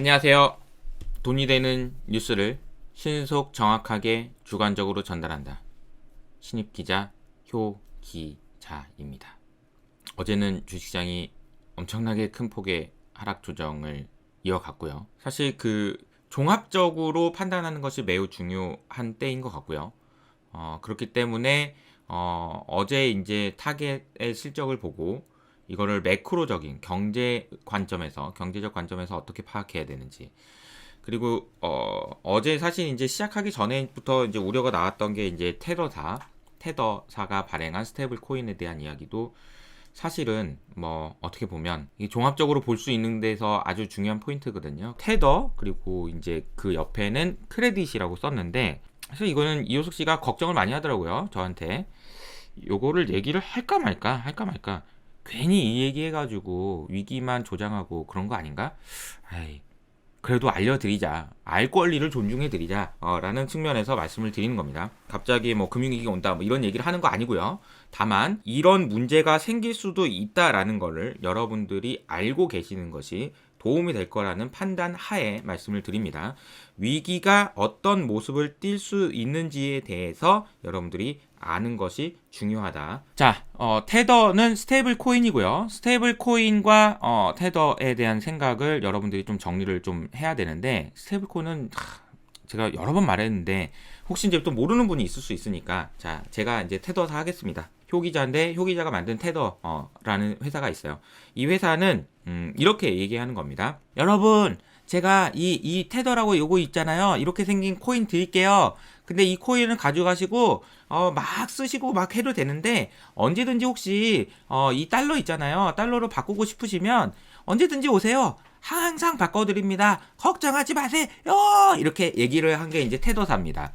안녕하세요. 돈이 되는 뉴스를 신속 정확하게 주관적으로 전달한다. 신입 기자 효 기자입니다. 어제는 주식시장이 엄청나게 큰 폭의 하락 조정을 이어갔고요. 사실 종합적으로 판단하는 것이 매우 중요한 때인 것 같고요. 그렇기 때문에 어제 이제 타겟의 실적을 보고 이거를 매크로적인 경제적 관점에서 어떻게 파악해야 되는지, 그리고 어제 사실 이제 시작하기 전에부터 이제 우려가 나왔던 게 이제 테더사가 발행한 스테이블 코인에 대한 이야기도 사실은 뭐 어떻게 보면 이 종합적으로 볼 수 있는 데서 아주 중요한 포인트거든요. 테더, 그리고 이제 그 옆에는 크레딧이라고 썼는데, 사실 이거는 이효석 씨가 걱정을 많이 하더라고요, 저한테. 요거를 얘기를 할까 말까. 괜히 이 얘기해가지고 위기만 조장하고 그런 거 아닌가? 아이, 그래도 알려드리자, 알 권리를 존중해드리자 라는 측면에서 말씀을 드리는 겁니다. 갑자기 뭐 금융위기가 온다 뭐 이런 얘기를 하는 거 아니고요. 다만 이런 문제가 생길 수도 있다라는 거를 여러분들이 알고 계시는 것이 도움이 될 거라는 판단 하에 말씀을 드립니다. 위기가 어떤 모습을 띌 수 있는지에 대해서 여러분들이 아는 것이 중요하다. 자, 테더는 스테이블 코인이고요. 스테이블 코인과 테더에 대한 생각을 여러분들이 좀 정리를 좀 해야 되는데, 스테이블 코인은 제가 여러 번 말했는데 혹시 이제 또 모르는 분이 있을 수 있으니까, 자, 제가 이제 테더사 하겠습니다. 효기자인데 효기자가 만든 테더라는 회사가 있어요. 이 회사는 이렇게 얘기하는 겁니다. 여러분, 제가 이 테더라고 요거 있잖아요. 이렇게 생긴 코인 드릴게요. 근데 이 코인을 가져가시고 막 쓰시고 막 해도 되는데, 언제든지 혹시 이 달러 있잖아요. 달러로 바꾸고 싶으시면 언제든지 오세요. 항상 바꿔드립니다. 걱정하지 마세요. 이렇게 얘기를 한 게 이제 테더사입니다.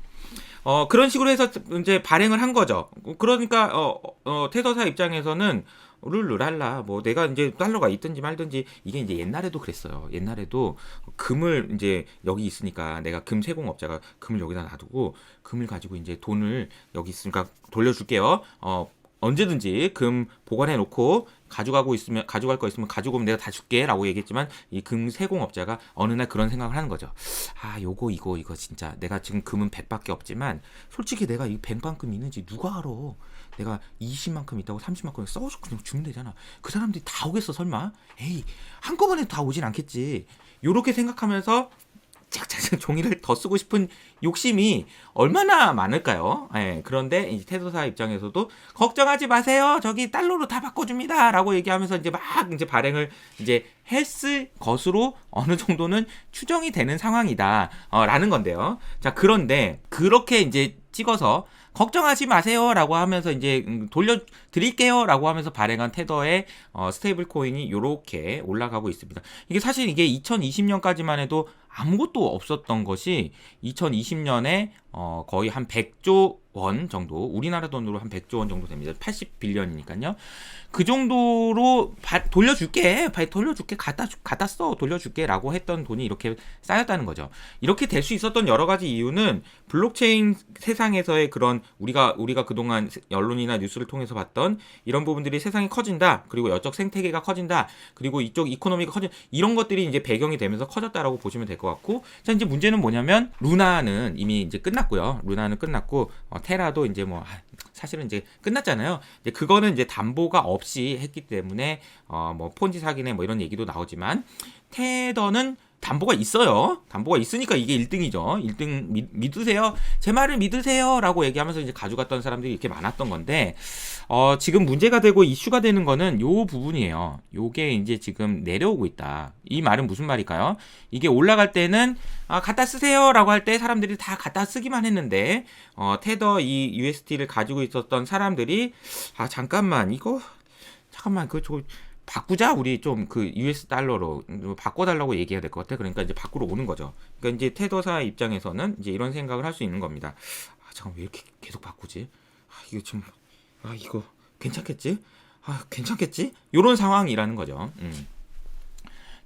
그런 식으로 해서 이제 발행을 한 거죠. 그러니까 테더사 입장에서는 룰루랄라, 뭐 내가 이제 달러가 있든지 말든지, 이게 이제 옛날에도 그랬어요. 옛날에도 금을 이제 여기 있으니까, 내가 금 세공업자가 금을 여기다 놔두고 금을 가지고 이제 돈을 여기 있으니까 돌려줄게요. 언제든지 금 보관해 놓고 가져갈 거 있으면 가지고 오면 내가 다 줄게라고 얘기했지만, 이 금 세공업자가 어느 날 그런 생각을 하는 거죠. 이거 진짜 내가 지금 금은 100밖에 없지만 솔직히 내가 이 100만큼 있는지 누가 알아? 내가 20만큼 있다고 30만큼 써서 그냥 주면 되잖아. 그 사람들이 다 오겠어 설마? 에이, 한꺼번에 다 오진 않겠지. 요렇게 생각하면서 착착착 종이를 더 쓰고 싶은 욕심이 얼마나 많을까요? 그런데 이제 테더사 입장에서도 걱정하지 마세요. 저기 달러로 다 바꿔줍니다라고 얘기하면서 이제 막 이제 발행을 이제 했을 것으로 어느 정도는 추정이 되는 상황이다. 라는 건데요. 자, 그런데 그렇게 이제 찍어서 걱정하지 마세요라고 하면서 이제 돌려드릴게요라고 하면서 발행한 테더의 스테이블 코인이 이렇게 올라가고 있습니다. 이게 사실 이게 2020년까지만 해도 아무것도 없었던 것이 2020년에 거의 한 100조 원 정도, 우리나라 돈으로 한 100조 원 정도 됩니다. 80빌리언이니까요. 그 정도로 돌려줄게, 갖다 써, 돌려줄게라고 했던 돈이 이렇게 쌓였다는 거죠. 이렇게 될 수 있었던 여러 가지 이유는 블록체인 세상에서의 그런 우리가 그동안 언론이나 뉴스를 통해서 봤던 이런 부분들이, 세상이 커진다, 그리고 여적 생태계가 커진다, 그리고 이쪽 이코노미가 이런 것들이 이제 배경이 되면서 커졌다라고 보시면 될 것 같고, 자, 이제 문제는 뭐냐면 루나는 이미 이제 끝났고요. 루나는 끝났고 테라도 이제 뭐 사실은 이제 끝났잖아요. 이제 그거는 이제 담보가 없이 했기 때문에 뭐 폰지 사기네 뭐 이런 얘기도 나오지만, 테더는 담보가 있어요. 담보가 있으니까 이게 1등이죠. 1등 믿으세요. 제 말을 믿으세요. 라고 얘기하면서 이제 가져갔던 사람들이 이렇게 많았던 건데, 지금 문제가 되고 이슈가 되는 거는 요 부분이에요. 요게 이제 지금 내려오고 있다. 이 말은 무슨 말일까요? 이게 올라갈 때는 갖다 쓰세요 라고 할 때 사람들이 다 갖다 쓰기만 했는데, 테더 이 USD를 가지고 있었던 사람들이 잠깐만 그거 바꾸자, 우리 좀 그 US 달러로 바꿔달라고 얘기해야 될 것 같아. 그러니까 이제 밖으로 오는 거죠. 그러니까 이제 테더사 입장에서는 이제 이런 생각을 할 수 있는 겁니다. 잠깐 왜 이렇게 계속 바꾸지? 이거 괜찮겠지? 괜찮겠지? 요런 상황이라는 거죠.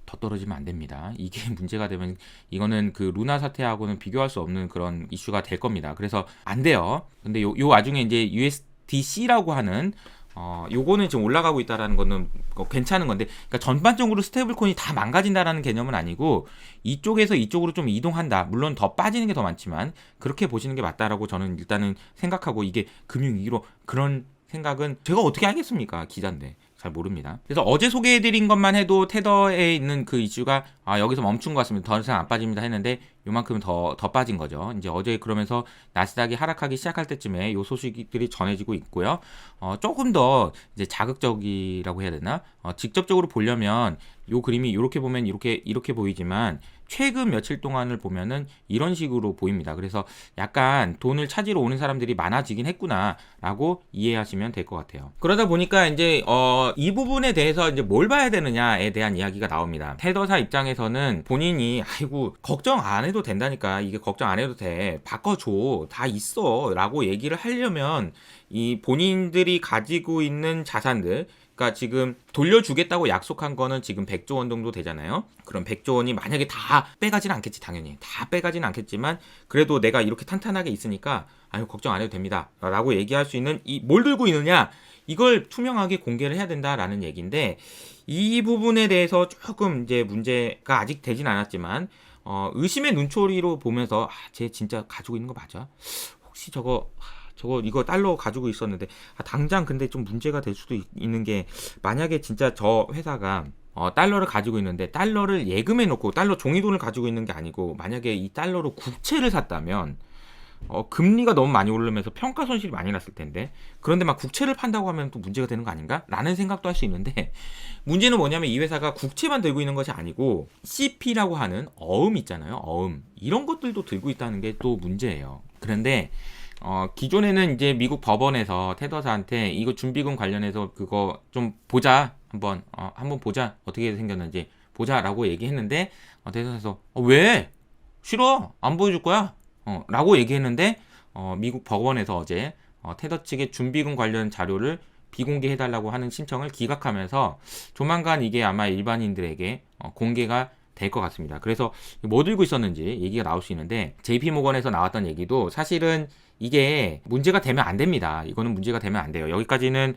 더 떨어지면 안 됩니다. 이게 문제가 되면 이거는 그 루나 사태하고는 비교할 수 없는 그런 이슈가 될 겁니다. 그래서 안 돼요. 근데 요 와중에 이제 USDC라고 하는 요거는 지금 올라가고 있다라는 거는 괜찮은 건데, 그러니까 전반적으로 스테이블 코인이 다 망가진다라는 개념은 아니고 이쪽에서 이쪽으로 좀 이동한다. 물론 더 빠지는 게 더 많지만 그렇게 보시는 게 맞다라고 저는 일단은 생각하고, 이게 금융위기로 그런 생각은 제가 어떻게 알겠습니까? 기자인데 잘 모릅니다. 그래서 어제 소개해드린 것만 해도 테더에 있는 그 이슈가 여기서 멈춘 것 같습니다. 더 이상 안 빠집니다 했는데 요만큼은 더 빠진 거죠. 이제 어제 그러면서 나스닥이 하락하기 시작할 때쯤에 요 소식들이 전해지고 있고요. 조금 더 이제 자극적이라고 해야 되나? 직접적으로 보려면 요 그림이 이렇게 보면 이렇게 보이지만 최근 며칠 동안을 보면은 이런 식으로 보입니다. 그래서 약간 돈을 찾으러 오는 사람들이 많아지긴 했구나라고 이해하시면 될 것 같아요. 그러다 보니까 이제 이 부분에 대해서 이제 뭘 봐야 되느냐에 대한 이야기가 나옵니다. 테더사 입장에서는 본인이 아이고 걱정 안 해도 된다니까, 이게 걱정 안 해도 돼, 바꿔줘, 다 있어라고 얘기를 하려면 이 본인들이 가지고 있는 자산들, 그러니까 지금 돌려주겠다고 약속한 거는 지금 100조 원 정도 되잖아요. 그럼 100조 원이 만약에 다 빼가지는 않겠지, 당연히 다 빼가지는 않겠지만 그래도 내가 이렇게 탄탄하게 있으니까 아유 걱정 안 해도 됩니다 라고 얘기할 수 있는 이 뭘 들고 있느냐, 이걸 투명하게 공개를 해야 된다라는 얘기인데, 이 부분에 대해서 조금 이제 문제가 아직 되진 않았지만 의심의 눈초리로 보면서 쟤 진짜 가지고 있는 거 맞아? 혹시 저거 이거 달러 가지고 있었는데 당장 근데 좀 문제가 될 수도 있는 게, 만약에 진짜 저 회사가 달러를 가지고 있는데 달러를 예금해 놓고 달러 종이돈을 가지고 있는 게 아니고 만약에 이 달러로 국채를 샀다면 금리가 너무 많이 오르면서 평가 손실이 많이 났을 텐데, 그런데 막 국채를 판다고 하면 또 문제가 되는 거 아닌가? 라는 생각도 할 수 있는데, 문제는 뭐냐면 이 회사가 국채만 들고 있는 것이 아니고 CP라고 하는 어음 있잖아요. 어음. 이런 것들도 들고 있다는 게 또 문제예요. 그런데 기존에는 이제 미국 법원에서 테더사한테 이거 준비금 관련해서 그거 좀 보자, 한번 보자, 어떻게 생겼는지 보자라고 얘기했는데, 테더사에서 왜? 싫어, 안 보여줄 거야 라고 얘기했는데, 미국 법원에서 어제 테더 측의 준비금 관련 자료를 비공개해달라고 하는 신청을 기각하면서 조만간 이게 아마 일반인들에게 공개가 될 것 같습니다. 그래서 뭐 들고 있었는지 얘기가 나올 수 있는데, JP모건에서 나왔던 얘기도 사실은 이게 문제가 되면 안 됩니다. 이거는 문제가 되면 안 돼요. 여기까지는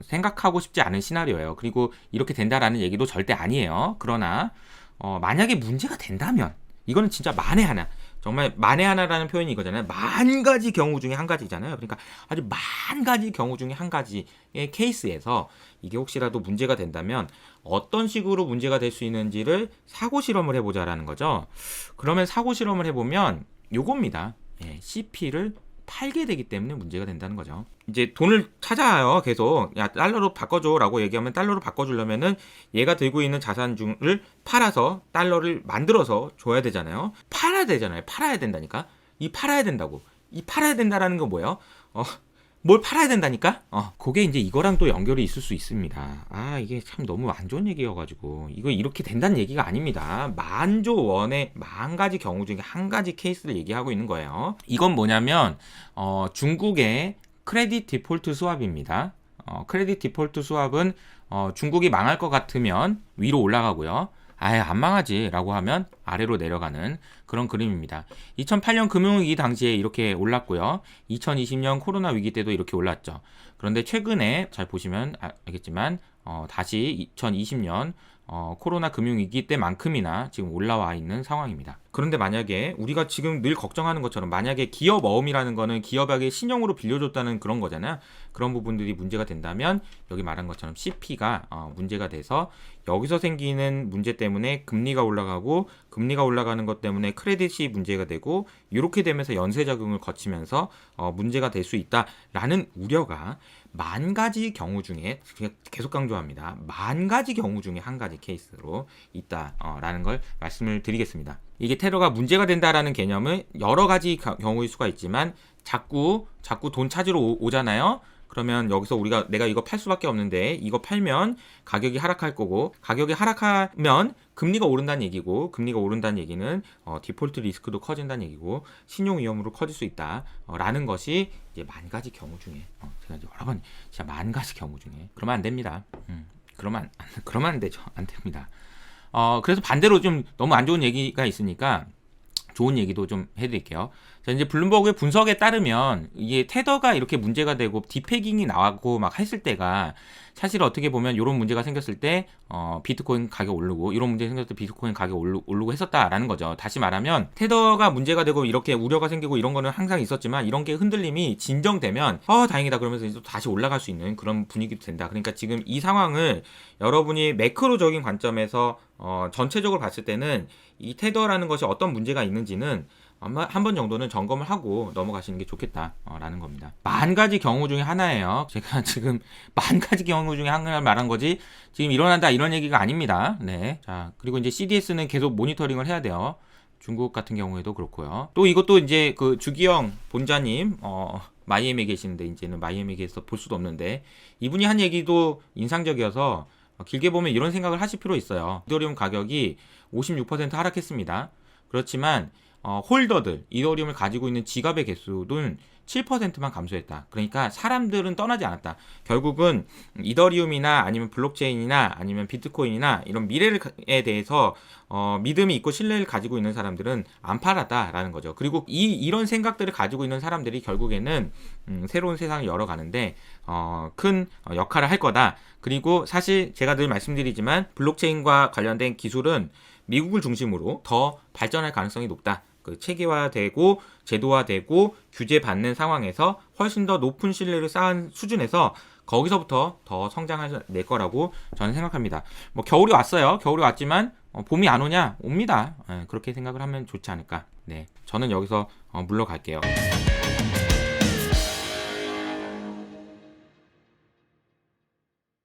생각하고 싶지 않은 시나리오예요. 그리고 이렇게 된다라는 얘기도 절대 아니에요. 그러나 만약에 문제가 된다면, 이거는 진짜 만에 하나, 정말 만에 하나라는 표현이 이거잖아요. 만 가지 경우 중에 한 가지잖아요. 그러니까 아주 만 가지 경우 중에 한 가지의 케이스에서 이게 혹시라도 문제가 된다면 어떤 식으로 문제가 될 수 있는지를 사고 실험을 해보자라는 거죠. 그러면 사고 실험을 해보면 요겁니다. CP를 팔게 되기 때문에 문제가 된다는 거죠. 이제 돈을 찾아요. 계속 야 달러로 바꿔줘 라고 얘기하면, 달러로 바꿔주려면은 얘가 들고 있는 자산을 팔아서 달러를 만들어서 줘야 되잖아요. 팔아야 되잖아요. 팔아야 된다니까. 이 팔아야 된다고. 이 팔아야 된다라는 건 뭐예요? 뭘 팔아야 된다니까? 그게 이제 이거랑 또 연결이 있을 수 있습니다. 이게 참 너무 안 좋은 얘기여가지고, 이거 이렇게 된다는 얘기가 아닙니다. 만조 원의 만 가지 경우 중에 한 가지 케이스를 얘기하고 있는 거예요. 이건 뭐냐면, 중국의 크레딧 디폴트 스왑입니다. 크레딧 디폴트 스왑은 중국이 망할 것 같으면 위로 올라가고요. 아예 안 망하지 라고 하면 아래로 내려가는 그런 그림입니다. 2008년 금융위기 당시에 이렇게 올랐고요. 2020년 코로나 위기 때도 이렇게 올랐죠. 그런데 최근에 잘 보시면 알겠지만 다시 2020년 코로나 금융위기 때만큼이나 지금 올라와 있는 상황입니다. 그런데 만약에 우리가 지금 늘 걱정하는 것처럼, 만약에 기업 어음이라는 거는 기업에게 신용으로 빌려줬다는 그런 거잖아요. 그런 부분들이 문제가 된다면 여기 말한 것처럼 CP가 문제가 돼서 여기서 생기는 문제 때문에 금리가 올라가고, 금리가 올라가는 것 때문에 크레딧이 문제가 되고, 이렇게 되면서 연쇄작용을 거치면서 문제가 될 수 있다라는 우려가 만 가지 경우 중에, 계속 강조합니다, 만 가지 경우 중에 한 가지 케이스로 있다라는 걸 말씀을 드리겠습니다. 이게 테러가 문제가 된다라는 개념은 여러 가지 경우일 수가 있지만, 자꾸 돈 찾으러 오잖아요. 그러면 여기서 내가 이거 팔 수밖에 없는데, 이거 팔면 가격이 하락할 거고, 가격이 하락하면 금리가 오른다는 얘기고, 금리가 오른다는 얘기는 디폴트 리스크도 커진다는 얘기고, 신용 위험으로 커질 수 있다라는 것이 이제 만 가지 경우 중에, 제가 이제 여러 번 진짜 만 가지 경우 중에, 그러면 안 됩니다. 그러면 안 되죠. 안 됩니다. 그래서 반대로 좀 너무 안 좋은 얘기가 있으니까 좋은 얘기도 좀 해드릴게요. 자, 이제 블룸버그의 분석에 따르면 이게 테더가 이렇게 문제가 되고 디패깅이 나왔고 막 했을 때가 사실 어떻게 보면 이런 문제가 생겼을 때 비트코인 가격 오르고 이런 문제 생겼을 때 비트코인 가격 오르고 했었다라는 거죠. 다시 말하면 테더가 문제가 되고 이렇게 우려가 생기고 이런 거는 항상 있었지만 이런 게 흔들림이 진정되면 다행이다 그러면서 이제 또 다시 올라갈 수 있는 그런 분위기도 된다. 그러니까 지금 이 상황을 여러분이 매크로적인 관점에서 전체적으로 봤을 때는 이 테더라는 것이 어떤 문제가 있는지는 아마 한 번 정도는 점검을 하고 넘어가시는 게 좋겠다라는 겁니다. 만 가지 경우 중에 하나예요. 제가 지금 만 가지 경우 중에 하나를 말한 거지 지금 일어난다 이런 얘기가 아닙니다. 네. 자, 그리고 이제 CDS는 계속 모니터링을 해야 돼요. 중국 같은 경우에도 그렇고요. 또 이것도 이제 그 주기영 본자님 마이애미에 계시는데 이제는 마이애미에서 볼 수도 없는데 이분이 한 얘기도 인상적이어서 길게 보면 이런 생각을 하실 필요 있어요. 이더리움 가격이 56% 하락했습니다. 그렇지만 홀더들, 이더리움을 가지고 있는 지갑의 개수는 7%만 감소했다. 그러니까 사람들은 떠나지 않았다. 결국은 이더리움이나 아니면 블록체인이나 아니면 비트코인이나 이런 미래에 대해서 믿음이 있고 신뢰를 가지고 있는 사람들은 안 팔았다라는 거죠. 그리고 이런 생각들을 가지고 있는 사람들이 결국에는 새로운 세상을 열어가는데 큰 역할을 할 거다. 그리고 사실 제가 늘 말씀드리지만 블록체인과 관련된 기술은 미국을 중심으로 더 발전할 가능성이 높다. 그 체계화되고 제도화되고 규제받는 상황에서 훨씬 더 높은 신뢰를 쌓은 수준에서 거기서부터 더 성장할 거라고 저는 생각합니다. 뭐 겨울이 왔어요. 겨울이 왔지만 봄이 안 오냐? 옵니다. 그렇게 생각을 하면 좋지 않을까. 네, 저는 여기서 물러갈게요.